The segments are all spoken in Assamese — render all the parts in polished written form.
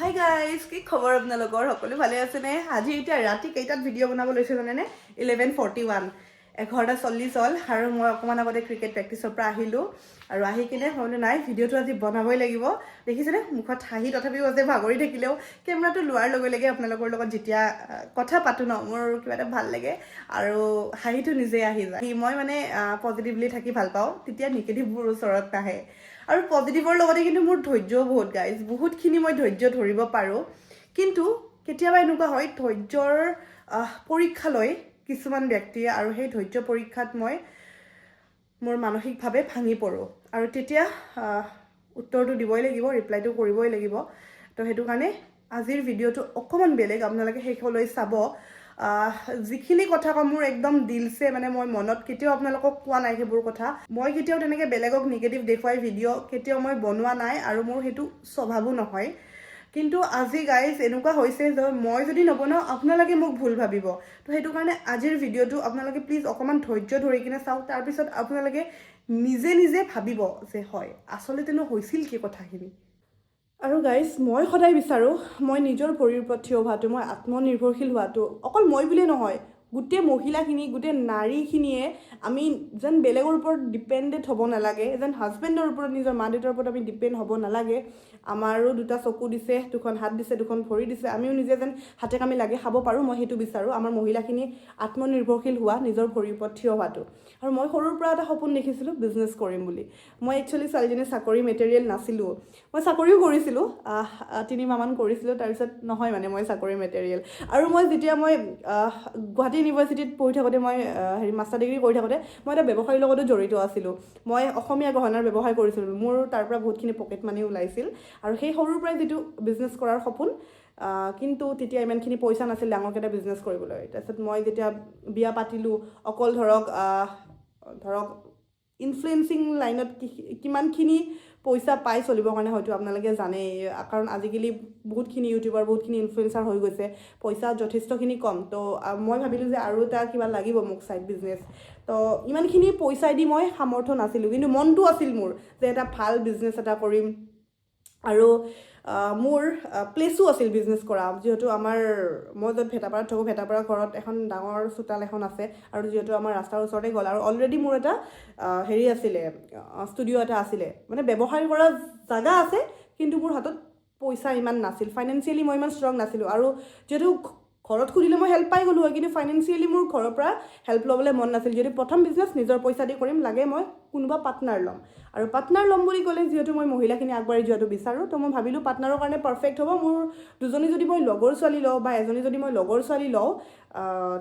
হাই গাইজ, কি খবৰ আপোনালোকৰ? সকলো ভালে আছেনে? আজি এতিয়া ৰাতি কেইটাত ভিডিঅ' বনাব লৈছোঁ জানেনে? 11:41 11:40 হ'ল আৰু মই অকণমান আগতে ক্ৰিকেট প্ৰেক্টিছৰ পৰা আহিলোঁ আৰু আহি কিনে হ'লে নাই ভিডিঅ'টো আজি বনাবই লাগিব। দেখিছেনে মুখত হাঁহি তথাপিও আছে, ভাগৰি থাকিলেও কেমেৰাটো লোৱাৰ লগে লগে আপোনালোকৰ লগত যেতিয়া কথা পাতোঁ ন, মোৰ কিবা এটা ভাল লাগে আৰু হাঁহিটো নিজে আহি যায়। মই মানে পজিটিভলি থাকি ভাল পাওঁ, তেতিয়া নিগেটিভবোৰ ওচৰত নাহে। আৰু পজিটিভৰ লগতে কিন্তু মোৰ ধৈৰ্যও বহুত গাইজ, বহুতখিনি মই ধৈৰ্য ধৰিব পাৰোঁ। কিন্তু কেতিয়াবা এনেকুৱা হয় ধৈৰ্যৰ পৰীক্ষা লয় কিছুমান ব্যক্তিয়ে, আৰু সেই ধৈৰ্য পৰীক্ষাত মই মোৰ মানসিকভাৱে ভাঙি পৰোঁ আৰু তেতিয়া উত্তৰটো দিবই লাগিব, ৰিপ্লাইটো কৰিবই লাগিব। তো সেইটো কাৰণে আজিৰ ভিডিঅ'টো অকণমান বেলেগ, আপোনালোকে শেষলৈ চাব। যিখিনি কথা কওঁ মোৰ একদম দিলছে, মানে মই মনত কেতিয়াও আপোনালোকক কোৱা নাই সেইবোৰ কথা। মই কেতিয়াও তেনেকৈ বেলেগক নিগেটিভ দেখুৱাই ভিডিঅ' কেতিয়াও মই বনোৱা নাই আৰু মোৰ সেইটো স্বভাৱো নহয়। কিন্তু আজি গাইজ এনেকুৱা হৈছে যে মই যদি নবনাওঁ আপোনালোকে মোক ভুল ভাবিব। তো সেইটো কাৰণে আজিৰ ভিডিঅ'টো আপোনালোকে প্লিজ অকণমান ধৈৰ্য ধৰি কিনে চাওক, তাৰপিছত আপোনালোকে নিজে নিজে ভাবিব যে হয় আচলতেনো হৈছিল কি কথাখিনি। আৰু গাইজ মই সদায় বিচাৰোঁ মই নিজৰ ভৰিৰ ওপৰত থিয় হোৱাটো, মই আত্মনিৰ্ভৰশীল হোৱাটো। অকল মই বুলিয়ে নহয়, গোটেই মহিলাখিনি, গোটেই নাৰীখিনিয়ে আমি যেন বেলেগৰ ওপৰত ডিপেণ্ডেণ্ট হ'ব নালাগে, যেন হাজবেণ্ডৰ ওপৰত, নিজৰ মা দেউতাৰ ওপৰত আমি ডিপেণ্ড হ'ব নালাগে। আমাৰো দুটা চকু দিছে, দুখন হাত দিছে, দুখন ভৰি দিছে, আমিও নিজে যেন হাতে কামে লাগে খাব পাৰোঁ, মই সেইটো বিচাৰোঁ। আমাৰ মহিলাখিনি আত্মনিৰ্ভৰশীল হোৱা, নিজৰ ভৰিৰ ওপৰত থিয় হোৱাটো। আৰু মই সৰুৰ পৰা এটা সপোন দেখিছিলোঁ বিজনেছ কৰিম বুলি। মই একচুৱেলি ছোৱালীজনী চাকৰি মেটেৰিয়েল নাছিলোঁ। মই চাকৰিও কৰিছিলোঁ, 3 মাহমান কৰিছিলোঁ, তাৰপিছত নহয় মানে মই চাকৰি মেটেৰিয়েল। আৰু মই যেতিয়া মই গুৱাহাটী ইউনিভাৰ্চিটিত পঢ়ি থাকোঁতে, মই মাষ্টাৰ ডিগ্ৰী কৰি থাকোঁতে মই এটা ব্যৱসায়ৰ লগতো জড়িত আছিলোঁ। মই অসমীয়া গহনাৰ ব্যৱসায় কৰিছিলোঁ, মোৰ তাৰ পৰা বহুতখিনি পকেট মানি ওলাইছিল। আৰু সেই সৰুৰ পৰাই যিটো বিজনেছ কৰাৰ সপোন, কিন্তু তেতিয়া ইমানখিনি পইচা নাছিল ডাঙৰকৈ এটা বিজনেছ কৰিবলৈ। তাৰপিছত মই যেতিয়া বিয়া পাতিলোঁ, অকল ধৰক ইনফ্লুৱেঞ্চিং লাইনত কিমানখিনি পইচা পাই চলিবৰ কাৰণে হয়তো আপোনালোকে জানেই, কাৰণ আজিকালি বহুতখিনি ইউটিউবাৰ, বহুতখিনি ইনফ্লুৱেঞ্চাৰ হৈ গৈছে, পইচা যথেষ্টখিনি কম। তো মই ভাবিলোঁ যে আৰু এটা কিবা লাগিব মোক ছাইড বিজনেছ। তো ইমানখিনি পইচা দি মই সামৰ্থ্য নাছিলোঁ, কিন্তু মনটো আছিল মোৰ যে এটা ভাল বিজনেছ এটা কৰিম। আৰু মোৰ প্লেচো আছিল বিজনেছ কৰা, যিহেতু মই য'ত ভেটাপাৰাত থাকোঁ, ভেটাপাৰা ঘৰত এখন ডাঙৰ চোতাল এখন আছে, আৰু যিহেতু আমাৰ ৰাস্তাৰ ওচৰতে গ'ল, আৰু অলৰেডি মোৰ এটা আছিলে, ষ্টুডিঅ' এটা আছিলে, মানে ব্যৱসায় কৰা জাগা আছে, কিন্তু মোৰ হাতত পইচা ইমান নাছিল, ফাইনেন্সিয়েলি মই ইমান ষ্ট্ৰং নাছিলোঁ। আৰু যিহেতু ঘৰত খুলিলে মই হেল্প পাই গ'লোঁ হয়, কিন্তু ফাইনেন্সিয়েলি মোৰ ঘৰৰ পৰা হেল্প ল'বলৈ মন নাছিল। যদি প্ৰথম বিজনেছ নিজৰ পইচা দি কৰিম, লাগে মই কোনোবা পাৰ্টনাৰ ল'ম। আৰু পাৰ্টনাৰ ল'ম বুলি ক'লে যিহেতু মই মহিলাখিনি আগবাঢ়ি যোৱাটো বিচাৰোঁ, তো মই ভাবিলোঁ পাৰ্টনাৰৰ কাৰণে পাৰফেক্ট হ'ব মোৰ দুজনী যদি মই লগৰ ছোৱালী লওঁ, বা এজনী যদি মই লগৰ ছোৱালী লওঁ,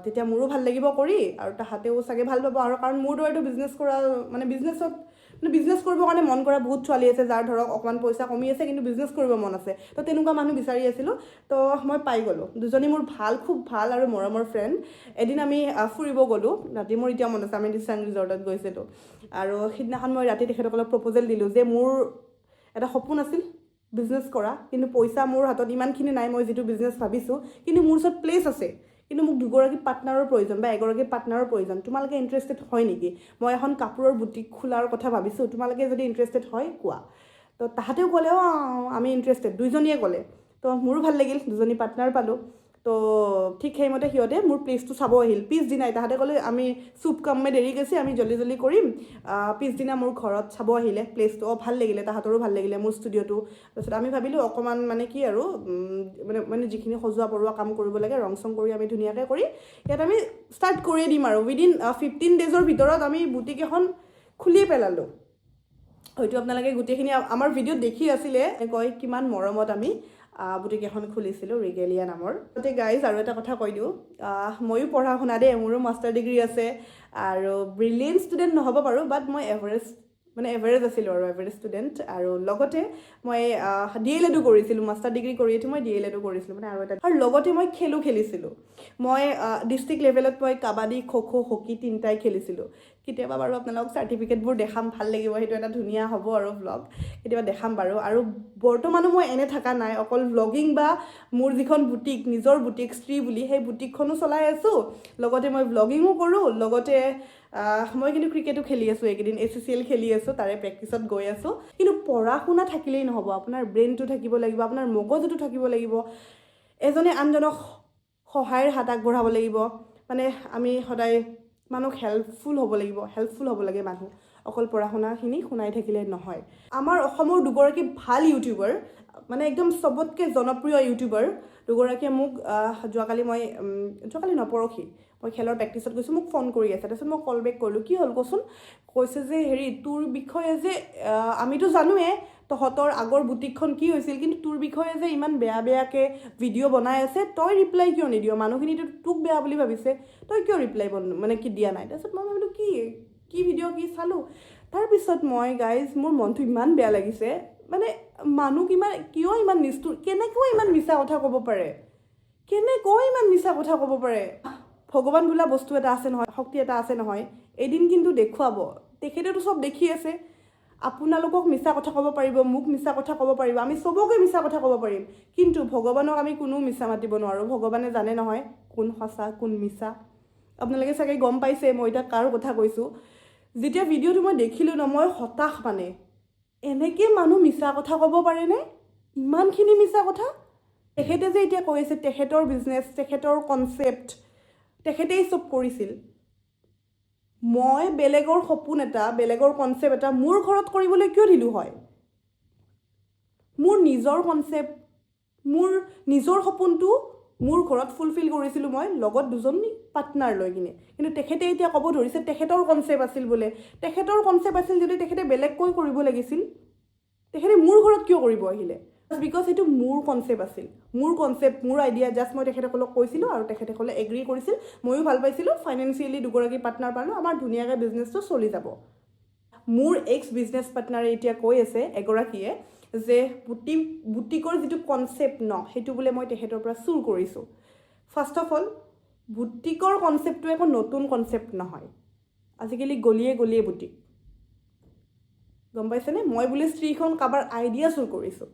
তেতিয়া মোৰো ভাল লাগিব কৰি, আৰু তাহাঁতেও চাগে ভাল পাব। আৰু কাৰণ মোৰ দৰেতো বিজনেছ কৰা, মানে বিজনেছ কৰিবৰ কাৰণে মন কৰা বহুত ছোৱালী আছে, যাৰ ধৰক অকণমান পইচা কমি আছে কিন্তু বিজনেছ কৰিব মন আছে। তো তেনেকুৱা মানুহ বিচাৰি আছিলোঁ। তো মই পাই গ'লোঁ দুজনী মোৰ খুব ভাল আৰু মৰমৰ ফ্ৰেণ্ড। এদিন আমি ফুৰিব গ'লোঁ, ৰাতি মোৰ এতিয়া মনত আছে, আমি দিচাং ৰিজৰ্টত গৈছিলোঁ। আৰু সিদিনাখন মই ৰাতি তেখেতসকলক প্ৰপ'জেল দিলোঁ যে মোৰ এটা সপোন আছিল বিজনেছ কৰা, কিন্তু পইচা মোৰ হাতত ইমানখিনি নাই মই যিটো বিজনেছ ভাবিছোঁ, কিন্তু মোৰ ওচৰত প্লেচ আছে, কিন্তু মোক দুগৰাকী পাৰ্টনাৰৰ প্ৰয়োজন বা এগৰাকী পাৰ্টনাৰৰ প্ৰয়োজন। তোমালোকে ইণ্টাৰেষ্টেড হয় নেকি? মই এখন কাপোৰৰ বুটিক খোলাৰ কথা ভাবিছোঁ, তোমালোকে যদি ইণ্টাৰেষ্টেড হয় কোৱা। তো তাহাঁতেও ক'লে আমি ইণ্টাৰেষ্টেড, দুইজনীয়ে ক'লে। তো মোৰো ভাল লাগিল, দুজনী পাৰ্টনাৰ পালোঁ। তো ঠিক সেইমতে সিহঁতে মোৰ প্লেচটো চাব আহিল। পিছদিনাই তাহাঁতে ক'লে আমি চুপ কামে দেৰি গৈছে, আমি জল্দি কৰিম। পিছদিনা মোৰ ঘৰত চাব আহিলে প্লেচটো, ভাল লাগিলে, তাহাঁতৰো ভাল লাগিলে মোৰ ষ্টুডিঅ'টো। তাৰপিছত আমি ভাবিলোঁ অকণমান মানে কি আৰু মানে যিখিনি সজোৱা পৰোৱা কাম কৰিব লাগে, ৰং চং কৰি আমি ধুনীয়াকৈ কৰি ইয়াত আমি ষ্টাৰ্ট কৰিয়ে দিম। আৰু উইদিন 15 ডেজৰ ভিতৰত আমি বুটিক এখন খুলিয়ে পেলালোঁ। হয়তো আপোনালোকে গোটেইখিনি আমাৰ ভিডিঅ'ত দেখি আছিলে, কয় কিমান মৰমত আমি বুটিক এখন খুলিছিলোঁ, ৰিগেলিয়া নামৰ। গতিকে গাইজ আৰু এটা কথা কৈ দিওঁ, ময়ো পঢ়া শুনা দেই, মোৰো মাষ্টাৰ ডিগ্ৰী আছে, আৰু ব্ৰিলিয়েণ্ট ষ্টুডেণ্ট নহ'ব পাৰোঁ, বাট মই এভাৰেজ আছিলোঁ আৰু এভাৰেজ ষ্টুডেণ্ট। আৰু লগতে মই DLED কৰিছিলোঁ, মাষ্টাৰ ডিগ্ৰী কৰিয়েতো মই DLED কৰিছিলোঁ, মানে আৰু লগতে মই খেলিছিলোঁ। মই ডিষ্ট্ৰিক্ট লেভেলত মই কাবাডী, খো খো, হকী তিনিটাই খেলিছিলোঁ। কেতিয়াবা বাৰু আপোনালোকক চাৰ্টিফিকেটবোৰ দেখাম, ভাল লাগিব, সেইটো এটা ধুনীয়া হ'ব আৰু ভ্লগ, কেতিয়াবা দেখাম বাৰু। আৰু বৰ্তমানো মই এনে থকা নাই, অকল ভ্লগিং বা মোৰ যিখন বুটিক, নিজৰ বুটিক শ্ৰী বুলি, সেই বুটিকখনো চলাই আছোঁ, লগতে মই ভ্লগিঙো কৰোঁ, লগতে মই কিন্তু ক্ৰিকেটো খেলি আছোঁ এইকেইদিন, ACCL খেলি আছোঁ, তাৰে প্ৰেক্টিছত গৈ আছোঁ। কিন্তু পঢ়া শুনা থাকিলেই নহ'ব, আপোনাৰ ব্ৰেইনটো থাকিব লাগিব, আপোনাৰ মগজুটো থাকিব লাগিব, এজনে আনজনক সহায়ৰ হাত আগবঢ়াব লাগিব। মানে আমি সদায় মানুহক হেল্পফুল হ'ব লাগে মানুহ, অকল পঢ়া শুনাখিনি শুনাই থাকিলে নহয়। আমাৰ অসমৰ দুগৰাকী ভাল ইউটিউবাৰ, মানে একদম চবতকৈ জনপ্ৰিয় ইউটিউবাৰ দুগৰাকীয়ে মোক যোৱাকালি পৰহি মই খেলৰ প্ৰেক্টিছত গৈছোঁ, মোক ফোন কৰি আছে। তাৰপিছত মই কল বেক কৰিলোঁ, কি হ'ল কচোন? কৈছে যে হেৰি, তোৰ বিষয়ে যে আমিতো জানোৱে তহঁতৰ আগৰ বুটিকখন কি হৈছিল, কিন্তু তোৰ বিষয়ে যে ইমান বেয়াকৈ ভিডিঅ' বনাই আছে, তই ৰিপ্লাই কিয় নিদিয়? মানুহখিনিতো তোক বেয়া বুলি ভাবিছে, তই কিয় ৰিপ্লাই কি দিয়া নাই? তাৰপিছত মই ভাবিলোঁ কি ভিডিঅ' কি চালোঁ। তাৰপিছত মই মোৰ মনটো ইমান বেয়া লাগিছে, মানে মানুহ কিয় ইমান নিষ্ঠুৰ, কেনেকৈ ইমান মিছা কথা ক'ব পাৰে? ভগৱান বোলা বস্তু এটা আছে নহয়, শক্তি এটা আছে নহয়, এদিন কিন্তু দেখুৱাব। তেখেতেতো চব দেখি আছে, আপোনালোকক মিছা কথা ক'ব পাৰিব, মোক মিছা কথা ক'ব পাৰিব, আমি চবকে মিছা কথা ক'ব পাৰিম, কিন্তু ভগৱানক আমি কোনো মিছা মাতিব নোৱাৰোঁ। ভগৱানে জানে নহয় কোন সঁচা কোন মিছা। আপোনালোকে চাগে গম পাইছে মই এতিয়া কাৰ কথা কৈছোঁ। যেতিয়া ভিডিঅ'টো মই দেখিলোঁ ন, মই হতাশ, মানে এনেকৈ মানুহ মিছা কথা ক'ব পাৰেনে? ইমানখিনি মিছা কথা। তেখেতে যে এতিয়া কৈ আছে তেখেতৰ বিজনেছ, তেখেতৰ কনচেপ্ট, তেখেতেই চব কৰিছিল। মই বেলেগৰ সপোন এটা, বেলেগৰ কনচেপ্ট এটা মোৰ ঘৰত কৰিবলৈ কিয় দিলোঁ হয়? মোৰ নিজৰ কনচেপ্ট, মোৰ নিজৰ সপোনটো মোৰ ঘৰত ফুলফিল কৰিছিলোঁ মই, লগত দুজনী পাৰ্টনাৰ লৈ কিনে। কিন্তু তেখেতে এতিয়া ক'ব ধৰিছে তেখেতৰ কনচেপ্ট আছিল বোলে। তেখেতৰ কনচেপ্ট আছিল যদি তেখেতে বেলেগকৈ কৰিব লাগিছিল, তেখেতে মোৰ ঘৰত কিয় কৰিব আহিলে? বিকজ সেইটো মোৰ কনচেপ্ট আছিল, মোৰ কনচেপ্ট, মোৰ আইডিয়া, জাষ্ট মই তেখেতসকলক কৈছিলোঁ আৰু তেখেতসকলে এগ্ৰী কৰিছিল, ময়ো ভাল পাইছিলোঁ। ফাইনেন্সিয়েলি দুগৰাকী পাৰ্টনাৰ পালোঁ, আমাৰ ধুনীয়াকৈ বিজনেছটো চলি যাব। মোৰ এক্স বিজনেছ পাৰ্টনাৰে এতিয়া কৈ আছে এগৰাকীয়ে যে বুটিকৰ যিটো কনচেপ্ট ন, সেইটো বোলে মই তেখেতৰ পৰা চুৰ কৰিছোঁ। ফাৰ্ষ্ট অফ অল, বুটিকৰ কনচেপ্টটো একো নতুন কনচেপ্ট নহয়, আজিকালি গলিয়ে গলিয়ে বুটিক, গম পাইছেনে? মই বোলে স্ত্ৰীখন কাৰোবাৰ আইডিয়া চুৰ কৰিছোঁ।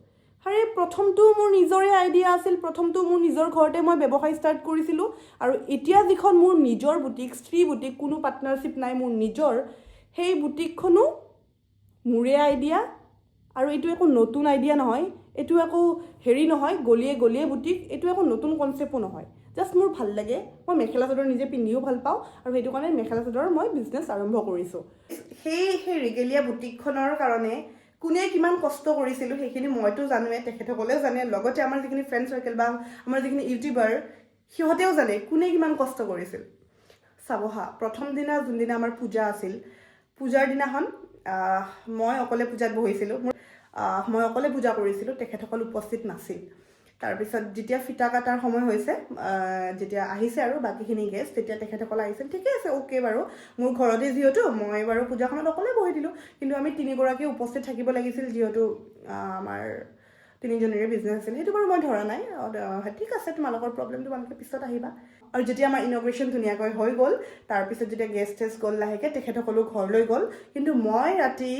আৰে প্ৰথমটো মোৰ নিজৰে আইডিয়া আছিল, প্ৰথমটো মোৰ নিজৰ ঘৰতে মই ব্যৱসায় ষ্টাৰ্ট কৰিছিলোঁ, আৰু এতিয়া যিখন মোৰ নিজৰ বুটিক, স্ত্ৰী বুটিক, কোনো পাৰ্টনাৰশ্বিপ নাই, মোৰ নিজৰ, সেই বুটিকখনো মোৰে আইডিয়া। আৰু এইটো একো নতুন আইডিয়া নহয়, এইটো একো নহয় গলিয়ে গলিয়ে বুটিক, এইটো একো নতুন কনচেপ্টো নহয়। জাষ্ট মোৰ ভাল লাগে, মই মেখেলা চাদৰ নিজে পিন্ধিও ভাল পাওঁ, আৰু সেইটো কাৰণে মেখেলা চাদৰৰ মই বিজনেছ আৰম্ভ কৰিছোঁ। সেই ৰিগেলিয়া বুটিকখনৰ কাৰণে কোনে কিমান কষ্ট কৰিছিলোঁ সেইখিনি মইতো জানোৱে, তেখেতসকলেও জানে, লগতে আমাৰ যিখিনি ফ্ৰেণ্ড চাৰ্কেল বা আমাৰ যিখিনি ইউটিউবাৰ সিহঁতেও জানে কোনে কিমান কষ্ট কৰিছিল। চাব হা, প্ৰথম দিনা যোনদিনা আমাৰ পূজা আছিল, পূজাৰ দিনাখন মই অকলে পূজাত বহিছিলোঁ, মই অকলে পূজা কৰিছিলোঁ, তেখেতসকল উপস্থিত নাছিল। তাৰপিছত যেতিয়া ফিতা কাটাৰ সময় হৈছে, যেতিয়া আহিছে আৰু বাকীখিনি গেষ্ট, তেতিয়া তেখেতসকল আহিছিল, ঠিকে আছে, অ'কে বাৰু, মোৰ ঘৰতে যিহেতু মই বাৰু পূজাখনত অকলে বহি দিলোঁ, কিন্তু আমি তিনিগৰাকী উপস্থিত থাকিব লাগিছিল, যিহেতু আমাৰ তিনিজনীৰে বিজনেছ আছিল। সেইটো বাৰু মই ধৰা নাই, ঠিক আছে, তোমালোকৰ প্ৰব্লেম, তোমালোকে পিছত আহিবা। আৰু যেতিয়া আমাৰ ইনগ্ৰেশ্যন ধুনীয়াকৈ হৈ গ'ল, তাৰপিছত যেতিয়া গেষ্ট গ'ল লাহেকৈ, তেখেতসকলো ঘৰলৈ গ'ল, কিন্তু মই ৰাতি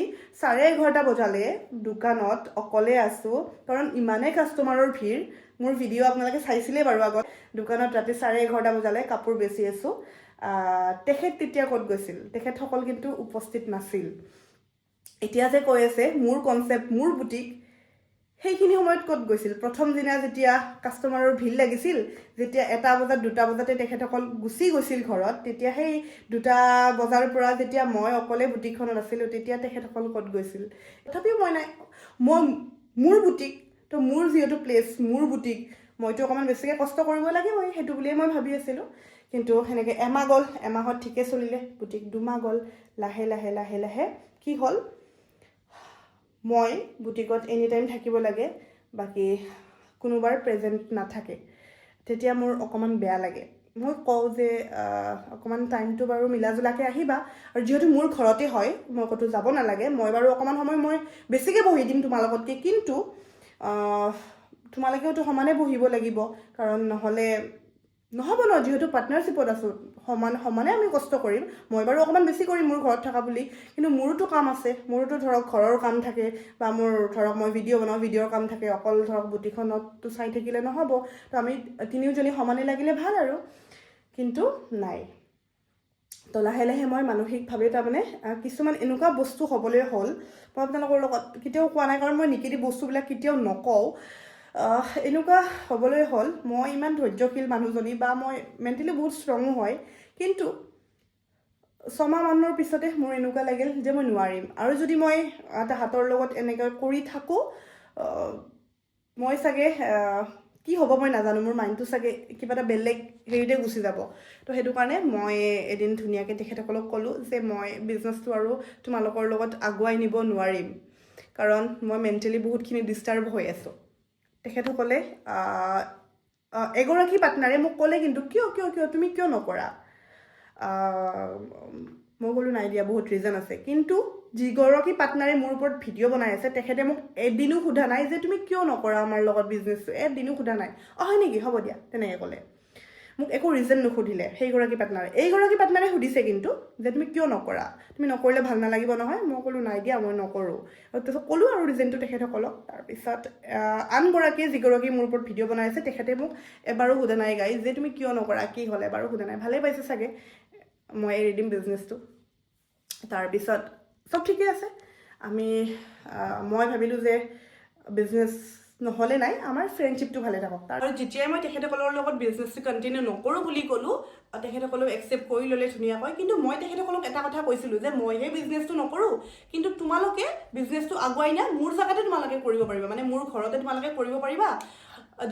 11:30 বজালে দোকানত অকলে আছোঁ, কাৰণ ইমানেই কাষ্টমাৰৰ ভিৰ। মোৰ ভিডিঅ' আপোনালোকে চাইছিলেই বাৰু আগত, দোকানত ৰাতি 11:30 বজালে কাপোৰ বেচি আছোঁ। তেখেত তেতিয়া ক'ত গৈছিল? তেখেতসকল কিন্তু উপস্থিত নাছিল। এতিয়া যে কৈ আছে মোৰ কনচেপ্ট, মোৰ বুটিক, সেইখিনি সময়ত ক'ত গৈছিল? প্ৰথম দিনা যেতিয়া কাষ্টমাৰৰ ভিৰ লাগিছিল, যেতিয়া 1 বজাত 2 বজাতে তেখেতসকল গুচি গৈছিল ঘৰত, তেতিয়া সেই 2 বজাৰ পৰা যেতিয়া মই অকলে বুটিকখনত আছিলোঁ, তেতিয়া তেখেতসকল ক'ত গৈছিল? তথাপিও মোৰ বুটিক, তো মোৰ যিহেতু প্লেচ, মোৰ বুটিক, মইতো অকণমান বেছিকৈ কষ্ট কৰিব লাগিবই, সেইটো বুলিয়ে মই ভাবি আছিলোঁ। কিন্তু সেনেকৈ এমাহ গ'ল, এমাহত ঠিকে চলিলে বুটিক, 2 মাহ গ'ল, লাহে লাহে কি হ'ল, মই বুটিকত এনি টাইম থাকিব লাগে, বাকী কোনোবাৰ প্ৰেজেণ্ট নাথাকে, তেতিয়া মোৰ অকণমান বেয়া লাগে। মই কওঁ যে অকণমান টাইমটো বাৰু মিলাজুলাকৈ আহিবা, আৰু যিহেতু মোৰ ঘৰতে হয়, মই ক'তো যাব নালাগে, মই বাৰু অকণমান সময় মই বেছিকৈ বহি দিম তোমালোকতকৈ, কিন্তু তোমালোকেওতো সমানে বহিব লাগিব, কাৰণ নহ'লে নহ'ব ন, যিহেতু পাৰ্টনাৰশ্বিপত আছোঁ, সমানে আমি কষ্ট কৰিম। মই বাৰু অকণমান বেছি কৰিম মোৰ ঘৰত থকা বুলি, কিন্তু মোৰোতো কাম আছে, মোৰোতো ধৰক ঘৰৰ কাম থাকে, বা মোৰ ধৰক মই ভিডিঅ' বনাওঁ, ভিডিঅ'ৰ কাম থাকে, অকল ধৰক বুটিখনতো চাই থাকিলে নহ'ব। তো আমি তিনিওজনী সমানে লাগিলে ভাল আৰু, কিন্তু নাই। তো লাহে লাহে মই মানসিকভাৱে তাৰমানে কিছুমান এনেকুৱা বস্তু হ'বলৈ হ'ল, মই আপোনালোকৰ লগত কেতিয়াও কোৱা নাই, কাৰণ মই নিগেটিভ বস্তুবিলাক কেতিয়াও নকওঁ। এনেকুৱা হ'বলৈ হ'ল, মই ইমান ধৈৰ্যশীল মানুহজনী, বা মই মেণ্টেলি বহুত ষ্ট্ৰঙো হয়, কিন্তু 6 মাহমানৰ পিছতে মোৰ এনেকুৱা লাগিল যে মই নোৱাৰিম, আৰু যদি মই তাহাঁতৰ লগত এনেকৈ কৰি থাকোঁ, মই চাগে কি হ'ব মই নাজানো, মোৰ মাইণ্ডটো চাগে কিবা এটা বেলেগ হেৰিতে গুচি যাব। তো সেইটো কাৰণে মই এদিন ধুনীয়াকৈ তেখেতসকলক ক'লোঁ যে মই বিজনেছটো আৰু তোমালোকৰ লগত আগুৱাই নিব নোৱাৰিম, কাৰণ মই মেণ্টেলি বহুতখিনি ডিষ্টাৰ্ব হৈ আছোঁ। তেখেতসকলে এগৰাকী পাৰ্টনাৰে মোক ক'লে, কিন্তু কিয় কিয় কিয় তুমি কিয় নকৰা? মই ক'লোঁ নাই দিয়া, বহুত ৰিজন আছে। কিন্তু যিগৰাকী পাৰ্টনাৰে মোৰ ওপৰত ভিডিঅ' বনাই আছে, তেখেতে মোক এদিনো সোধা নাই যে তুমি কিয় নকৰা আমাৰ লগত বিজনেছটো, এদিনো সোধা নাই। হয় নেকি, হ'ব দিয়া, তেনেকৈ ক'লে। মোক একো ৰিজন নুসুধিলে সেইগৰাকী পাৰ্টনাৰে। এইগৰাকী পাৰ্টনাৰে সুধিছে কিন্তু যে তুমি কিয় নকৰা, তুমি নকৰিলে ভাল নালাগিব নহয়। মই ক'লোঁ নাই দিয়া, মই নকৰোঁ। তাৰপিছত ক'লোঁ আৰু ৰিজনটো তেখেতসকলক। তাৰপিছত আনগৰাকীয়ে, যিগৰাকী মোৰ ওপৰত ভিডিঅ' বনাই আছে, তেখেতে মোক এবাৰো সোধা নাই গাইজ যে তুমি কিয় নকৰা, কি হ'ল, এবাৰো সোধা নাই। ভালেই পাইছে চাগে মই এৰি দিম বিজনেছটো। তাৰপিছত চব ঠিকে আছে। মই ভাবিলোঁ যে বিজনেছ নহ'লে নাই, আমাৰ ফ্ৰেণ্ডশ্বিপটো ভালে থাকক। আৰু যেতিয়াই মই তেখেতসকলৰ লগত বিজনেছটো কণ্টিনিউ নকৰোঁ বুলি ক'লোঁ, তেখেতসকলেও একচেপ্ট কৰি ল'লে ধুনীয়াকৈ। কিন্তু মই তেখেতসকলক এটা কথা কৈছিলোঁ যে মইহে বিজনেছটো নকৰোঁ, কিন্তু তোমালোকে বিজনেছটো আগুৱাই নিয়া, মোৰ জেগাতে তোমালোকে কৰিব পাৰিবা, মানে মোৰ ঘৰতে তোমালোকে কৰিব পাৰিবা।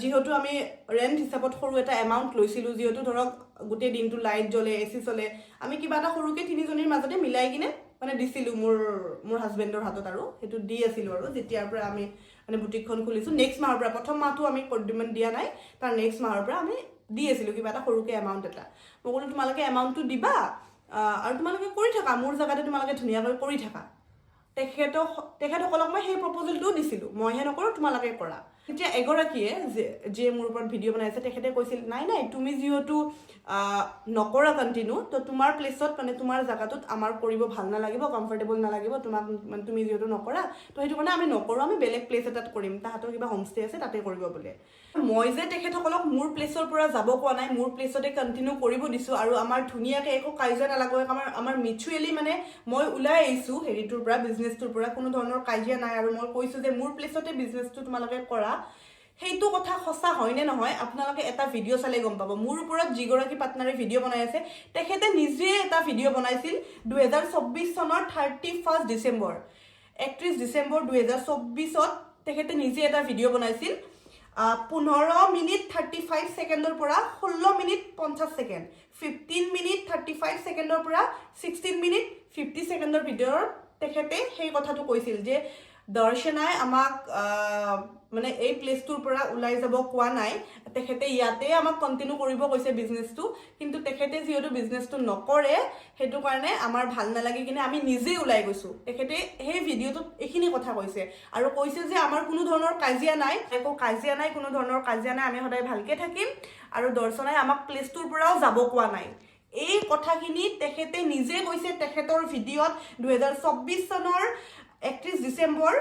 যিহেতু আমি ৰেণ্ট হিচাপত সৰু এটা এমাউণ্ট লৈছিলোঁ, যিহেতু ধৰক গোটেই দিনটো লাইট জ্বলে, AC চলে, আমি কিবা এটা সৰুকৈ তিনিজনীৰ মাজতে মিলাই কিনে মানে দিছিলোঁ মোৰ হাজবেণ্ডৰ হাতত, আৰু সেইটো দি আছিলোঁ। আৰু যেতিয়াৰ পৰা আমি মানে বুটিকখন খুলিছোঁ, নেক্সট মাহৰ পৰা, প্ৰথম মাহটো আমি কৰ্ডিমেণ্ট দিয়া নাই, তাৰ নেক্সট মাহৰ পৰা আমি দি আছিলোঁ কিবা এটা সৰুকৈ এমাউণ্ট এটা। মই ক'লোঁ তোমালোকে এমাউণ্টটো দিবা, আৰু তোমালোকে কৰি থাকা, মোৰ জেগাতে তোমালোকে ধুনীয়াকৈ কৰি থাকা। তেখেতসকলক মই সেই প্ৰপ'জেলটোও দিছিলোঁ, মইহে নকৰোঁ, তোমালোকে কৰা। এতিয়া এগৰাকীয়ে যিয়ে মোৰ ওপৰত ভিডিঅ' বনাইছে, তেখেতে কৈছিল নাই নাই, তুমি যিহেতু নকৰা কণ্টিনিউ, তো তোমাৰ প্লেচত, মানে তোমাৰ জেগাটোত আমাৰ কৰিব ভাল নালাগিব, কমফৰ্টেবল নালাগিব, মানে তুমি যিহেতু নকৰা, তো সেইটো কাৰণে আমি নকৰোঁ, আমি বেলেগ প্লেচ এটাত কৰিম, তাহাঁতৰ কিবা হোমষ্টে আছে তাতে কৰিব বোলে। মই যে তেখেতসকলক মোৰ প্লেচৰ পৰা যাব কোৱা নাই, মোৰ প্লেচতে কণ্টিনিউ কৰিব দিছোঁ, আৰু আমাৰ ধুনীয়াকৈ একো কাজিয়া নালাগক, আমাৰ মিউচুৱেলি মানে মই ওলাই আহিছোঁ হেৰিটোৰ পৰা, বিজনেছটোৰ পৰা, কোনো ধৰণৰ কাজিয়া নাই। আৰু মই কৈছোঁ যে মোৰ প্লেচতে বিজনেছটো তোমালোকে কৰা। সেইটো কথা সঁচা হয়নে নহয় আপোনালোকে এটা ভিডিঅ' চালে গম পাব। মোৰ ওপৰত যিগৰাকী পাৰ্টনাৰে ভিডিঅ' বনাই আছে, তেখেতে নিজে এটা ভিডিঅ' বনাইছিল 2024 চনৰ 31 ডিচেম্বৰ, 31 ডিচেম্বৰ 2024ত তেখেতে নিজে এটা ভিডিঅ' বনাইছিল 15 মিনিট 35 ছেকেণ্ডৰ পৰা 16 মিনিট 50 ছেকেণ্ড, 15 মিনিট 35 ছেকেণ্ডৰ পৰা 16 মিনিট 50 ছেকেণ্ডৰ ভিতৰত তেখেতে সেই কথাটো কৈছিল যে দৰ্শনাই আমাক মানে এই প্লেচটোৰ পৰা ওলাই যাব কোৱা নাই, তেখেতে ইয়াতে আমাক কণ্টিনিউ কৰিব কৈছে বিজনেছটো, কিন্তু তেখেতে যিহেতু বিজনেছটো নকৰে, সেইটো কাৰণে আমাৰ ভাল নালাগি কিনে আমি নিজেই ওলাই গৈছোঁ। তেখেতে সেই ভিডিঅ'টোত এইখিনি কথা কৈছে, আৰু কৈছে যে আমাৰ কোনো ধৰণৰ কাজিয়া নাই, একো কাজিয়া নাই, কোনো ধৰণৰ কাজিয়া নাই, আমি সদায় ভালকৈ থাকিম, আৰু দৰ্শনাই আমাক প্লেচটোৰ পৰাও যাব কোৱা নাই। এই কথাখিনি তেখেতে নিজে কৈছে তেখেতৰ ভিডিঅ'ত 2024 চনৰ 31 ডিচেম্বৰ,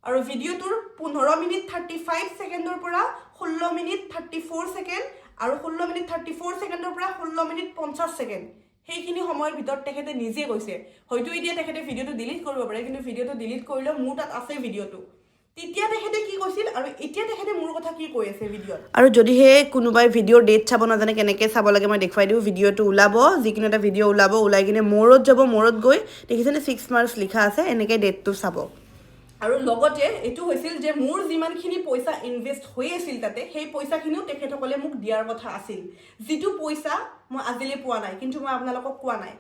আৰু ভিডিঅ'টোৰ 15 মিনিট 35 ছেকেণ্ডৰ পৰা 16 মিনিট 34 ছেকেণ্ড, আৰু 16 মিনিট 34 ছেকেণ্ডৰ পৰা 16 মিনিট 50 ছেকেণ্ড, সেইখিনি সময়ৰ ভিতৰত তেখেতে নিজে কৈছে। হয়তো এতিয়া তেখেতে ভিডিঅ'টো ডিলিট কৰিব পাৰে, কিন্তু ভিডিঅ'টো ডিলিট কৰিলেও মোৰ তাত আছে ভিডিঅ'টো। তেতিয়া তেখেতে কি কৈছিল, আৰু এতিয়া তেখেতে মোৰ কথা কি কৈ আছে ভিডিঅ'ত। আৰু যদিহে কোনোবাই ভিডিঅ'ৰ ডেট চাব নাজানে, কেনেকৈ চাব লাগে মই দেখুৱাই দিওঁ। ভিডিঅ'টো ওলাব, যিকোনো এটা ভিডিঅ' ওলাব, ওলাই কিনে মূৰত যাব, মূৰত গৈ দেখিছেনে 6 মাৰ্কছ লিখা আছে, এনেকৈ ডেটটো চাব। আৰু লগতে এইটো হৈছিল যে মোৰ যিমানখিনি পইচা ইনভেষ্ট হৈ আছিল তাতে, সেই পইচাখিনিও তেখেতসকলে মোক দিয়াৰ কথা আছিল, যিটো পইচা মই আজিলৈ পোৱা নাই, কিন্তু মই আপোনালোকক কোৱা নাই।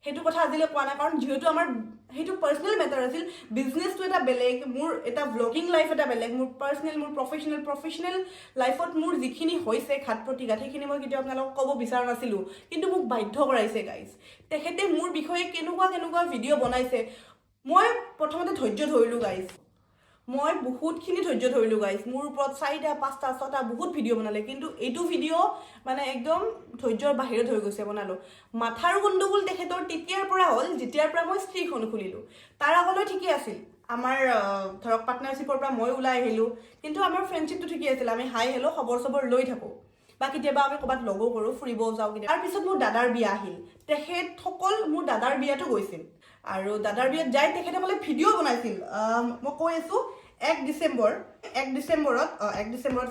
সেইটো কথা আজিলৈ কোৱা নাই, কাৰণ যিহেতু আমাৰ সেইটো পাৰ্চনেল মেটাৰ আছিল। বিজনেছটো এটা বেলেগ, মোৰ এটা ব্লগিং লাইফ এটা বেলেগ, মোৰ পাৰ্চনেল, মোৰ প্ৰফেশ্যনেল লাইফত মোৰ যিখিনি হৈছে ঘাত প্ৰতিঘাত, সেইখিনি মই কেতিয়াও আপোনালোকক ক'ব বিচৰা নাছিলোঁ, কিন্তু মোক বাধ্য কৰাইছে গাইজ। তেখেতে মোৰ বিষয়ে কেনেকুৱা ভিডিঅ' বনাইছে, মই প্ৰথমতে ধৈৰ্য ধৰিলোঁ গাইজ। মই বহুতখিনি ধৈৰ্য ধৰিলোঁ গাইজ, মোৰ ওপৰত 4টা 5টা 6টা বহুত ভিডিঅ' বনালে, কিন্তু এইটো ভিডিঅ' মানে একদম ধৈৰ্যৰ বাহিৰত হৈ গৈছে বনালোঁ। মাথাৰ গণ্ডগোল তেখেতৰ তেতিয়াৰ পৰা হ'ল যেতিয়াৰ পৰা মই স্ত্ৰীখন খুলিলোঁ। তাৰ আগলৈ ঠিকেই আছিল, আমাৰ ধৰক পাৰ্টনাৰশ্বিপৰ পৰা মই ওলাই আহিলোঁ, কিন্তু আমাৰ ফ্ৰেণ্ডশ্বিপটো ঠিকেই আছিল, আমি হাই হেল্ল' খবৰ চবৰ লৈ থাকোঁ, বা কেতিয়াবা আমি ক'ৰবাত লগো কৰোঁ, ফুৰিবও যাওঁ। তাৰপিছত মোৰ দাদাৰ বিয়া আহিল, তেখেতসকল মোৰ দাদাৰ বিয়াতো গৈছিল, আৰু দাদাৰ বিয়াত যাই তেখেতসকলে ভিডিঅ' বনাইছিল। মই কৈ আছোঁ 1 ডিচেম্বৰত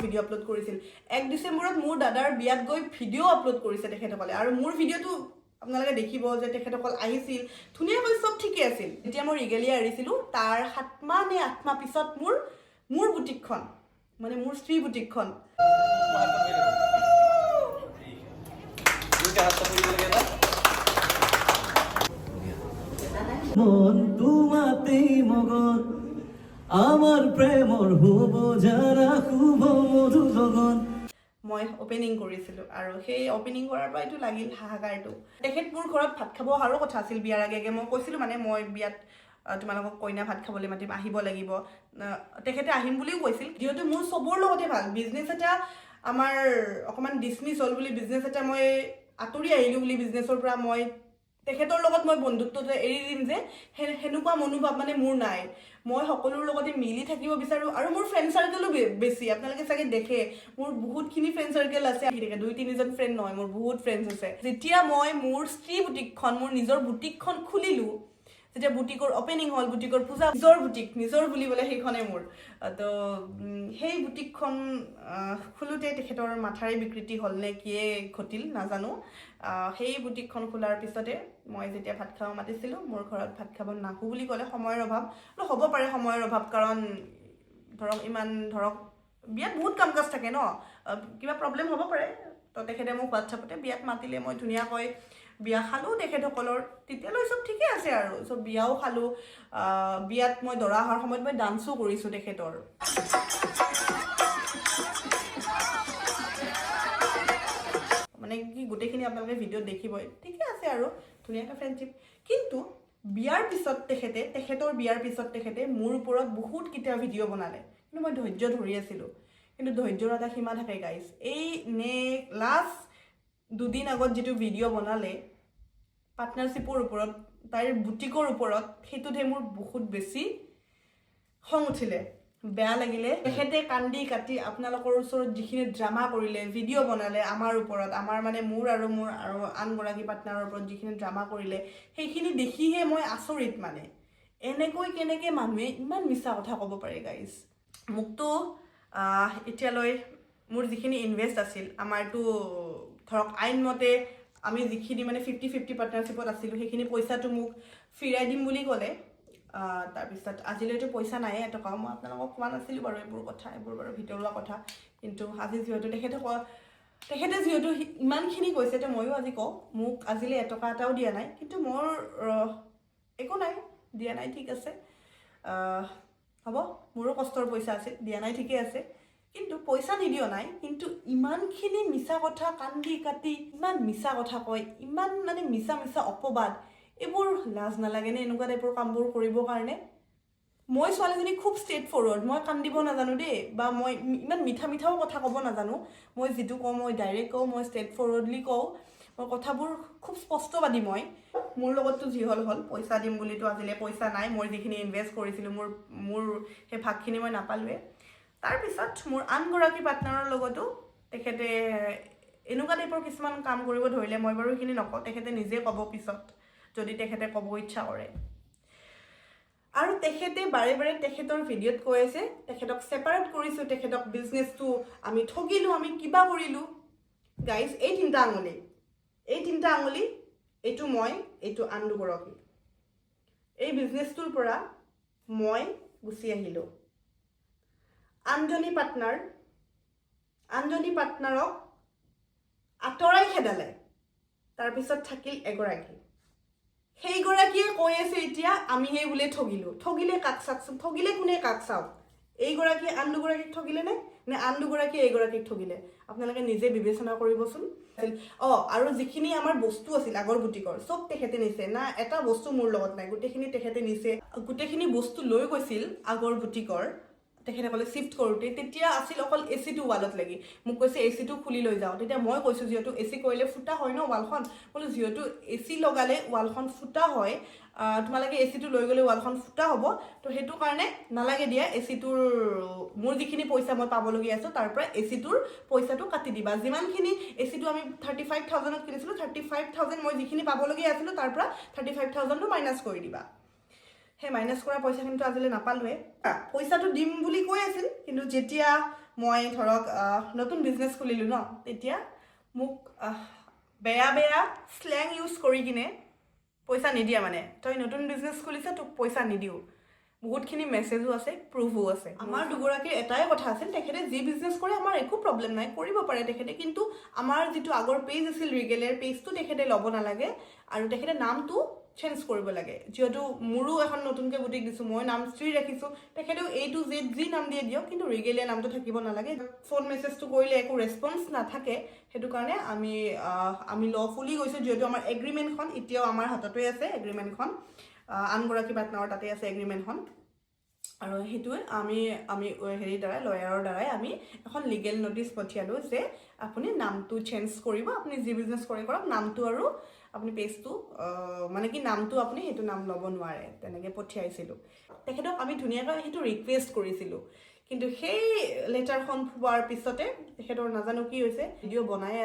ভিডিঅ' আপলোড কৰিছিল। 1 ডিচেম্বৰত মোৰ দাদাৰ বিয়াত গৈ ভিডিঅ' আপলোড কৰিছে তেখেতসকলে, আৰু মোৰ ভিডিঅ'টো আপোনালোকে দেখিব যে তেখেতসকল আহিছিল, ধুনীয়াকৈ চব ঠিকে আছিল। যেতিয়া মই ৰিগেলিয়া এৰিছিলোঁ তাৰ 7 মাহ নে 8 মাহ পিছত মোৰ বুটিকখন, মানে মোৰ স্ত্ৰী বুটিকখন মন তোমাতেই মগন আমাৰ প্ৰেমৰ শুভ যাৰা শুভ মধু লগন মই অপেনিং কৰিছিলোঁ, আৰু সেই অপেনিং কৰাৰ পৰা এইটো লাগিল হাহাকাৰটো। তেখেত মোৰ ঘৰত ভাত খাব অহাৰো কথা আছিল বিয়াৰ আগে আগে। মই কৈছিলোঁ মানে মই বিয়াত তোমালোকক কইনা ভাত খাবলৈ মাতিম, আহিব লাগিব। তেখেতে আহিম বুলিও কৈছিল, যিহেতু মোৰ চবৰ লগতে ভাল বিজনেছ এটা আমাৰ অকণমান ডিছমিছ হ'ল বুলি, বিজনেছ এটা মই আঁতৰি আহিলোঁ বুলি বিজনেছৰ পৰা, মই তেখেতৰ লগত মই বন্ধুত্বটো এৰি দিম যে সেনেকুৱা মনোভাৱ মানে মোৰ নাই। মই সকলোৰ লগতে মিলি থাকিব বিচাৰোঁ, আৰু মোৰ ফ্ৰেণ্ড চাৰ্কেলো বেছি। আপোনালোকে চাগে দেখে মোৰ বহুতখিনি ফ্ৰেণ্ড চাৰ্কেল আছে, 2-3জন ফ্ৰেণ্ড নহয়, মোৰ বহুত ফ্ৰেণ্ডছ আছে। যেতিয়া মই মোৰ স্ত্ৰী বুটিকখন, মোৰ নিজৰ বুটিকখন খুলিলোঁ, যেতিয়া বুটিকৰ অপেনিং হ'ল, বুটিকৰ পূজা, নিজৰ বুটিক নিজৰ বুলিবলৈ সেইখনেই মোৰ। তো সেই বুটিকখন খোলোঁতে তেখেতৰ মাথাৰে বিকৃতি হ'ল নে কিয়ে ঘটিল নাজানো। সেই বুটিকখন খোলাৰ পিছতে মই যেতিয়া ভাত খাব মাতিছিলোঁ, মোৰ ঘৰত ভাত খাব নাহোঁ বুলি ক'লে, সময়ৰ অভাৱ। হ'ব পাৰে সময়ৰ অভাৱ, কাৰণ ধৰক বিয়াত বহুত কাম কাজ থাকে ন, কিবা প্ৰব্লেম হ'ব পাৰে। তো তেখেতে মোক হোৱাটছআপতে বিয়াত মাতিলে, মই ধুনীয়াকৈ বিয়া খালোঁ তেখেতসকলৰ। তেতিয়ালৈ চব ঠিকে আছে আৰু চব, বিয়াও খালোঁ। বিয়াত মই দৰা অহাৰ সময়ত মই ডান্সো কৰিছোঁ তেখেতৰ। মানে কি গোটেইখিনি আপোনালোকে ভিডিঅ'ত দেখিবই, ঠিকে আছে আৰু ধুনীয়াকৈ ফ্ৰেণ্ডশ্বিপ। কিন্তু বিয়াৰ পিছত তেখেতৰ বিয়াৰ পিছত তেখেতে মোৰ ওপৰত বহুতকেইটা ভিডিঅ' বনালে, কিন্তু মই ধৈৰ্য ধৰি আছিলোঁ। কিন্তু ধৈৰ্যৰ এটা সীমা থাকে গাইজ। এই লাষ্ট 2 দিন আগত যিটো ভিডিঅ' বনালে পাৰ্টনাৰশ্বিপৰ ওপৰত, তাইৰ বুটিকৰ ওপৰত, সেইটোতহে মোৰ বহুত বেছি খং উঠিলে, বেয়া লাগিলে। তেখেতে কান্দি কাটি আপোনালোকৰ ওচৰত যিখিনি ড্ৰামা কৰিলে, ভিডিঅ' বনালে আমাৰ ওপৰত, আমাৰ মানে মোৰ আৰু আনগৰাকী পাৰ্টনাৰৰ ওপৰত যিখিনি ড্ৰামা কৰিলে, সেইখিনি দেখিহে মই আচৰিত। মানে এনেকৈ কেনেকৈ মানুহে ইমান মিছা কথা ক'ব পাৰে গাইজ। মোকতো এতিয়ালৈ মোৰ যিখিনি ইনভেষ্ট আছিল, আমাৰতো ধৰক আইনমতে আমি যিখিনি মানে 50-50 পাৰ্টনাৰশ্বিপত আছিলোঁ, সেইখিনি পইচাটো মোক ফিৰাই দিম বুলি ক'লে। তাৰপিছত আজিলৈতো পইচা নায়ে এটকাও। মই আপোনালোকক কোৱা নাছিলোঁ বাৰু এইবোৰ বাৰু ভিতৰুৱা কথা। কিন্তু আজি যিহেতু তেখেতে যিহেতু ইমানখিনি কৈছে, তো ময়ো আজি কওঁ, মোক আজিলৈ এটকা এটাও দিয়া নাই। কিন্তু মোৰ একো নাই, দিয়া নাই, ঠিক আছে, হ'ব, মোৰো কষ্টৰ পইচা আছিল, দিয়া নাই, ঠিকে আছে। কিন্তু পইচা নিদিয়া নাই, কিন্তু ইমানখিনি মিছা কথা কান্দি কাটি ইমান মিছা কথা কয়, ইমান মানে মিছা অপবাদ, এইবোৰ লাজ নালাগেনে এনেকুৱা টাইপৰ কামবোৰ কৰিবৰ কাৰণে? মই ছোৱালীজনী খুব ষ্ট্ৰেইট ফৰৱাৰ্ড, মই কান্দিব নাজানো দেই, বা মই ইমান মিঠাও কথা ক'ব নাজানো। মই যিটো কওঁ মই ডাইৰেক্ট কওঁ, মই ষ্ট্ৰেইট ফৰৱাৰ্ডলি কওঁ, মই কথাবোৰ খুব স্পষ্টবাদী। মোৰ লগততো যি হ'ল পইচা দিম বুলিতো আজিলৈ পইচা নাই। মই যিখিনি ইনভেষ্ট কৰিছিলোঁ, মোৰ সেই ভাগখিনি মই নাপালোৱে। তাৰপিছত মোৰ আনগৰাকী পাৰ্টনাৰৰ লগতো তেখেতে এনেকুৱা টাইপৰ কিছুমান কাম কৰিব ধৰিলে। মই বাৰু সেইখিনি নকওঁ, তেখেতে নিজে ক'ব পিছত, যদি তেখেতে ক'ব ইচ্ছা কৰে। আৰু তেখেতে বাৰে বাৰে তেখেতৰ ভিডিঅ'ত কৈ আছে, তেখেতক ছেপাৰেট কৰিছোঁ, তেখেতক বিজনেছটো আমি ঠগিলোঁ, আমি কিবা কৰিলোঁ। গাইজ, এই 3টা আঙুলি, এইটো মই, এইটো আন দুগৰাকী। এই বিজনেছটোৰ পৰা মই গুচি আহিলোঁ। আনজনী পাৰ্টনাৰক আঁতৰাই খেদালে। তাৰপিছত থাকিল এগৰাকী। সেইগৰাকীয়ে কৈ আছে এতিয়া আমিহে বোলে ঠগিলোঁ। ঠগিলে কাক চাওকচোন, ঠগিলে কোনে কাক চাওক? এইগৰাকী আন দুগৰাকীক ঠগিলে নে আন দুগৰাকী এইগৰাকীক ঠগিলে আপোনালোকে নিজে বিবেচনা কৰিবচোন আৰু যিখিনি আমাৰ বস্তু আছিল আগৰ বুটিকৰ চব তেখেতে নিছে না এটা বস্তু মোৰ লগত নাই গোটেইখিনি তেখেতে নিছে গোটেইখিনি বস্তু লৈ গৈছিল আগৰ বুটিকৰ তেখেতে ক'লে শিফ্ট কৰোঁতে তেতিয়া আছিল অকল এচিটো ৱালত লাগি মোক কৈছে এচিটো খুলি লৈ যাওঁ তেতিয়া মই কৈছোঁ যিহেতু এচি কৰিলে ফুটা হয় ন ৱালখন বোলো যিহেতু এচি লগালে ৱালখন ফুটা হয় তোমালোকে এচিটো লৈ গ'লে ৱালখন ফুটা হ'ব তো সেইটো কাৰণে নালাগে দিয়া এচিটোৰ মোৰ যিখিনি পইচা মই পাবলগীয়া আছোঁ তাৰ পৰা এচিটোৰ পইচাটো কাটি দিবা যিমানখিনি এচিটো আমি 35,000ত কিনিছিলোঁ 35,000 মই যিখিনি পাবলগীয়া আছিলোঁ তাৰ পৰা 35,000টো মাইনাছ কৰি দিবা সেই মাইনাছ কৰা পইচাখিনিতো আজিলৈ নাপালোৱে পইচাটো দিম বুলি কৈ আছিল কিন্তু যেতিয়া মই ধৰক নতুন বিজনেছ খুলিলোঁ ন তেতিয়া মোক বেয়া বেয়া স্লেং ইউজ কৰি কিনে পইচা নিদিয়া মানে তই নতুন বিজনেছ খুলিছে তোক পইচা নিদিওঁ বহুতখিনি মেছেজো আছে প্ৰুফো আছে আমাৰ দুগৰাকীৰ এটাই কথা আছিল তেখেতে যি বিজনেছ কৰে আমাৰ একো প্ৰব্লেম নাই কৰিব পাৰে তেখেতে কিন্তু আমাৰ যিটো আগৰ পেজ আছিল ৰিগেলাৰ পেজটো তেখেতে ল'ব নালাগে আৰু তেখেতে নামটো চেঞ্জ কৰিব লাগে যিহেতু মোৰো এখন নতুনকৈ বুটিক দিছোঁ মই নাম শ্ৰী ৰাখিছোঁ তেখেতেও A to Z যি নাম দিয়ে দিয়ক কিন্তু ৰিগেলিয়া নামটো থাকিব নালাগে ফোন মেছেজটো কৰিলে একো ৰেছপন্স নাথাকে সেইটো কাৰণে আমি লফুলি গৈছোঁ যিহেতু আমাৰ এগ্ৰিমেণ্টখন এতিয়াও আমাৰ হাততেই আছে এগ্ৰিমেণ্টখন আনগৰাকী পাৰ্টনাৰৰ তাতে আছে এগ্ৰিমেণ্টখন আৰু সেইটোৱে আমি হেৰিৰ দ্বাৰাই লয়াৰৰ দ্বাৰাই আমি এখন লিগেল নটিচ পঠিয়ালোঁ যে আপুনি নামটো চেঞ্জ কৰিব আপুনি যি বিজনেছ কৰে কৰক নামটো আৰু আপুনি পেজটো মানে কি নামটো আপুনি সেইটো নাম ল'ব নোৱাৰে তেনেকৈ পঠিয়াইছিলোঁ তেখেতক আমি ধুনীয়াকৈ সেইটো ৰিকুৱেষ্ট কৰিছিলোঁ কিন্তু সেই লেটাৰখন পোৱাৰ পিছতে তেখেতৰ নাজানো কি হৈছে ভিডিঅ' বনাই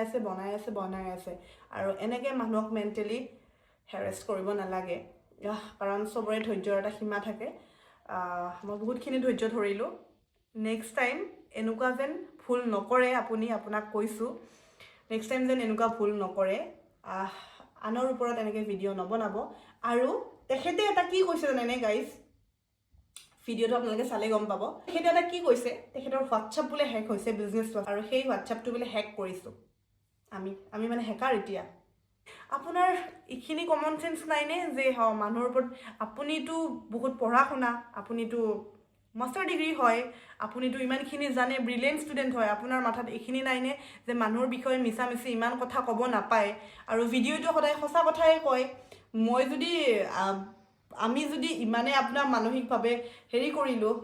আছে আৰু এনেকৈ মানুহক মেণ্টেলি হেৰেষ্ট কৰিব নালাগে কাৰণ চবৰে ধৈৰ্যৰ এটা সীমা থাকে মই বহুতখিনি ধৈৰ্য ধৰিলোঁ নেক্সট টাইম এনেকুৱা যেন ভুল নকৰে আপুনি আপোনাক কৈছোঁ নেক্সট টাইম যেন এনেকুৱা ভুল নকৰে আনৰ ওপৰত এনেকৈ ভিডিঅ' নবনাব আৰু তেখেতে এটা কি কৈছে জানেনে গাইজ ভিডিঅ'টো আপোনালোকে চালে গম পাব তেখেতে এটা কি কৈছে তেখেতৰ হোৱাটছআপ বোলে হেক হৈছে বিজনেছটো আৰু সেই হোৱাটছআপটো বোলে হেক কৰিছোঁ আমি মানে হেকাৰ এতিয়া আপোনাৰ এইখিনি কমন চেন্স নাইনে যে মানুহৰ ওপৰত আপুনিতো বহুত পঢ়া শুনা আপুনিতো মাষ্টাৰ ডিগ্ৰী হয় আপুনিতো ইমানখিনি জানে ব্ৰিলিয়েণ্ট ষ্টুডেণ্ট হয় আপোনাৰ মাথাত এইখিনি নাইনে যে মানুহৰ বিষয়ে মিছামিছি ইমান কথা ক'ব নাপায় আৰু ভিডিঅ'টো সদায় সঁচা কথাই কয় মই যদি আমি যদি ইমানে আপোনাৰ মানসিকভাৱে হেৰি কৰিলোঁ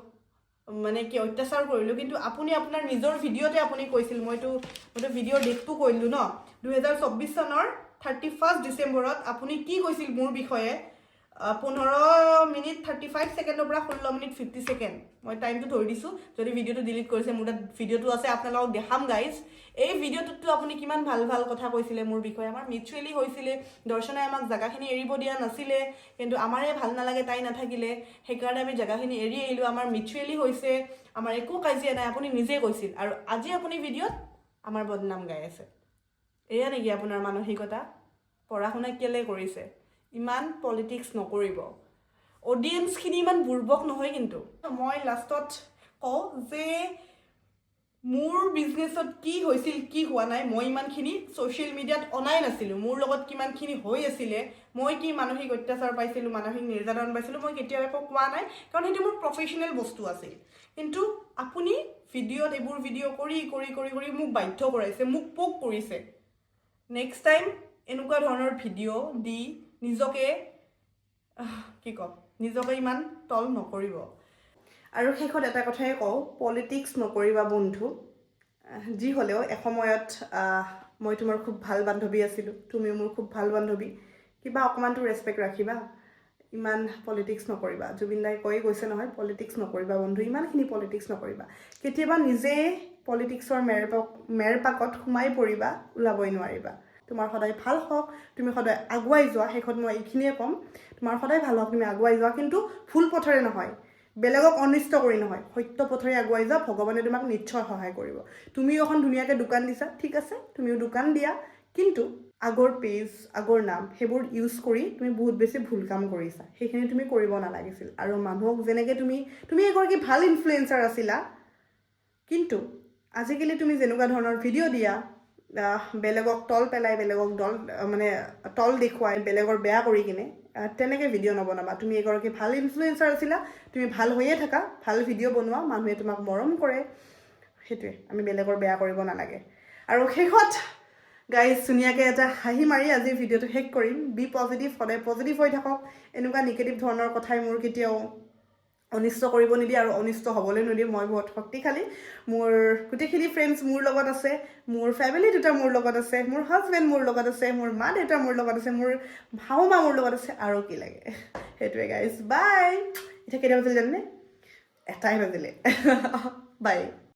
মানে কি অত্যাচাৰ কৰিলোঁ কিন্তু আপুনি আপোনাৰ নিজৰ ভিডিঅ'তে আপুনি কৈছিল মইতো ভিডিঅ'ৰ ডেটটো কৰিলোঁ ন 2024 চনৰ 31 ডিচেম্বৰত আপুনি কি কৈছিল মোৰ বিষয়ে 15 মিনিট 35 ছেকেণ্ডৰ পৰা 16 মিনিট 50 ছেকেণ্ড মই টাইমটো ধৰি দিছোঁ যদি ভিডিঅ'টো ডিলিট কৰিছে মোৰ তাত ভিডিঅ'টো আছে আপোনালোকক দেখাম গাইজ এই ভিডিঅ'টোততো আপুনি কিমান ভাল ভাল কথা কৈছিলে মোৰ বিষয়ে আমাৰ মিউচুৱেলি হৈছিলে দৰ্শনাই আমাক জেগাখিনি এৰিব দিয়া নাছিলে কিন্তু আমাৰে ভাল নালাগে তাই নাথাকিলে সেইকাৰণে আমি জেগাখিনি এৰি আহিলোঁ আমাৰ মিউচুৱেলি হৈছে আমাৰ একো কাজিয়া নাই আপুনি নিজে কৈছিল আৰু আজি আপুনি ভিডিঅ'ত আমাৰ বদনাম গাই আছে এয়া নেকি আপোনাৰ মানসিকতা পঢ়া শুনা কেলৈ কৰিছে ইমান পলিটিক্স নকৰিব অডিয়েন্সখিনি ইমান বুৰ্বক নহয় কিন্তু মই লাষ্টত কওঁ যে মোৰ বিজনেছত কি হৈছিল কি হোৱা নাই মই ইমানখিনি ছ'চিয়েল মিডিয়াত অনাই নাছিলোঁ মোৰ লগত কিমানখিনি হৈ আছিলে মই কি মানসিক অত্যাচাৰ পাইছিলোঁ মানসিক নিৰ্যাতন পাইছিলোঁ মই কেতিয়াও একো কোৱা নাই কাৰণ সেইটো মোৰ প্ৰফেশ্যনেল বস্তু আছিল কিন্তু আপুনি ভিডিঅ'ত এইবোৰ ভিডিঅ' কৰি মোক বাধ্য কৰাইছে মোক পোক কৰিছে নেক্সট টাইম এনেকুৱা ধৰণৰ ভিডিঅ' দি নিজকে ইমান তল নকৰিব আৰু শেষত এটা কথাই কওঁ পলিটিক্স নকৰিবা বন্ধু যি হ'লেও এসময়ত মই তোমাৰ খুব ভাল বান্ধৱী আছিলোঁ তুমি মোৰ খুব ভাল বান্ধৱী কিবা অকণমানটো ৰেচপেক্ট ৰাখিবা ইমান পলিটিক্স নকৰিবা জুবিন দাই কৈ গৈছে নহয় পলিটিক্স নকৰিবা বন্ধু ইমানখিনি পলিটিক্স নকৰিবা কেতিয়াবা নিজে পলিটিক্সৰ মেৰপাকত সোমাই পৰিবা ওলাবই নোৱাৰিবা তোমাৰ সদায় ভাল হওক তুমি সদায় আগুৱাই যোৱা শেষত মই এইখিনিয়ে ক'ম তোমাৰ সদায় ভাল হওক তুমি আগুৱাই যোৱা কিন্তু ভুল পথেৰে নহয় বেলেগক অনিষ্ট কৰি নহয় সত্য পথেৰে আগুৱাই যোৱা ভগৱানে তোমাক নিশ্চয় সহায় কৰিব তুমিও এখন ধুনীয়াকৈ দোকান দিছা ঠিক আছে তুমিও দোকান দিয়া কিন্তু আগৰ পেজ আগৰ নাম সেইবোৰ ইউজ কৰি তুমি বহুত বেছি ভুল কাম কৰিছা সেইখিনি তুমি কৰিব নালাগিছিল আৰু মানুহক যেনেকৈ তুমি এগৰাকী ভাল ইনফ্লুৱেঞ্চাৰ আছিলা কিন্তু আজিকালি তুমি যেনেকুৱা ধৰণৰ ভিডিঅ' দিয়া বেলেগক তল পেলাই বেলেগক মানে তল দেখুৱাই বেলেগৰ বেয়া কৰি কিনে তেনেকৈ ভিডিঅ' নবনাবা তুমি এগৰাকী ভাল ইনফ্লুৱেঞ্চাৰ আছিলা তুমি ভাল হৈয়ে থাকা ভাল ভিডিঅ' বনোৱা মানুহে তোমাক মৰম কৰে সেইটোৱে আমি বেলেগৰ বেয়া কৰিব নালাগে আৰু শেষত গাইজ ধুনীয়াকৈ এটা হাঁহি মাৰি আজি ভিডিঅ'টো শেষ কৰিম বি পজিটিভ সদায় পজিটিভ হৈ থাকক এনেকুৱা নিগেটিভ ধৰণৰ কথাই মোৰ কেতিয়াও অনিষ্ট কৰিব নিদিয়ে আৰু অনিষ্ট হ'বলৈ নিদিয়ে মই বহুত শক্তিশালী মোৰ গোটেইখিনি ফ্ৰেণ্ডছ মোৰ লগত আছে মোৰ ফেমিলি দুটা মোৰ লগত আছে মোৰ হাজবেণ্ড মোৰ লগত আছে মোৰ মা দেউতা মোৰ লগত আছে মোৰ ভাওমা মোৰ লগত আছে আৰু কি লাগে সেইটোৱে গাইজ বাই এতিয়া কেতিয়া বাজিলে জানেনে 1টাই বাজিলে বাই